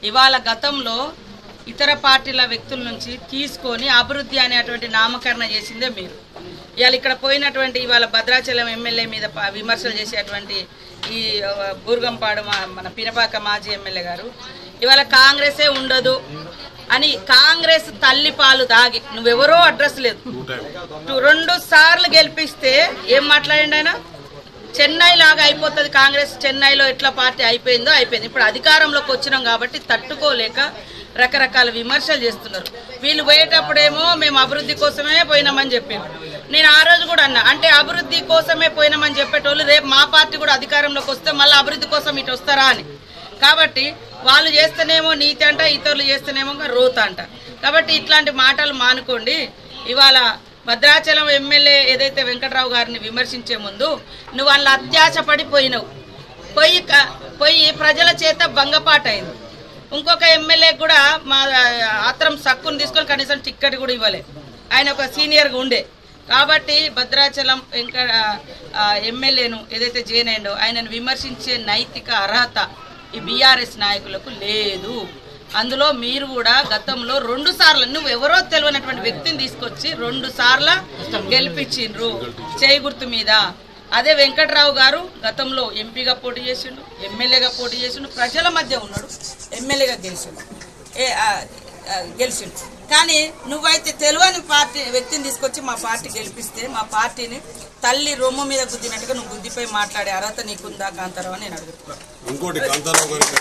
ఇవాళ గతంలో ఇతర పార్టీల వ్యక్తుల నుంచి తీసుకొని అభివృద్ధి అనేటువంటి నామకరణ చేసిందే మీరు. ఇవాళ ఇక్కడ పోయినటువంటి ఇవాళ భద్రాచలం ఎమ్మెల్యే మీద విమర్శలు చేసేటువంటి ఈ బూర్గంపాడు మన పినపాక మాజీ ఎమ్మెల్యే గారు ఇవాళ కాంగ్రెసే ఉండదు అని కాంగ్రెస్ తల్లి పాలు దాగి నువ్వెవరో అడ్రస్ లేదు 2 సార్లు గెలిపిస్తే ఏం మాట్లాడండి ఆయన? చెన్నై లాగా అయిపోతుంది కాంగ్రెస్, చెన్నైలో ఎట్లా పార్టీ అయిపోయిందో అయిపోయింది. ఇప్పుడు అధికారంలోకి వచ్చినాం కాబట్టి తట్టుకోలేక రకరకాల విమర్శలు చేస్తున్నారు. వీళ్ళు పోయేటప్పుడేమో మేము అభివృద్ధి కోసమే పోయినామని చెప్పారు. నేను ఆ రోజు కూడా అన్నా, అంటే అభివృద్ధి కోసమే పోయినామని చెప్పేటోళ్ళు రేపు మా పార్టీ కూడా అధికారంలోకి వస్తే మళ్ళీ అభివృద్ధి కోసం ఇటు వస్తారా అని. కాబట్టి వాళ్ళు చేస్తేనేమో నీతి అంట, ఇతరులు చేస్తేనేమో రోత అంట. కాబట్టి ఇట్లాంటి మాటలు మానుకోండి. ఇవాళ భద్రాచలం ఎమ్మెల్యే ఏదైతే వెంకట్రావు గారిని విమర్శించే ముందు నువ్వు వాళ్ళ అత్యాశపడిపోయినావు, పోయి ప్రజల చేత భంగపాటైంది. ఇంకొక ఎమ్మెల్యే కూడా మా ఆత్రం సక్కును తీసుకొని కనీసం టిక్కెట్ కూడా ఇవ్వలేదు. ఆయన ఒక సీనియర్గా ఉండే కాబట్టి భద్రాచలం ఎమ్మెల్యేను ఏదైతే జైన్ అయిండో ఆయనను విమర్శించే నైతిక అర్హత ఈ బీఆర్ఎస్ నాయకులకు లేదు. అందులో మీరు కూడా గతంలో 2 సార్లు నువ్వు ఎవరో తెలియనటువంటి వ్యక్తిని తీసుకొచ్చి 2 సార్లు గెలిపించిండ్రు చేయి గుర్తు మీద. అదే వెంకట్రావు గారు గతంలో ఎంపీగా పోటీ చేసిండు, ఎమ్మెల్యేగా పోటీ చేసిండు, ప్రజల మధ్య ఉన్నాడు, ఎమ్మెల్యేగా గెలిచిండు. కానీ నువ్వైతే తెలియని పార్టీ వ్యక్తిని తీసుకొచ్చి మా పార్టీ గెలిపిస్తే మా పార్టీని తల్లి రొమ్ము మీద గుద్దినట్టుగా నువ్వు గుద్దిపోయి మాట్లాడే అర్హత నీకుందా కాంతారావు అని నేను అడుగుతున్నాను.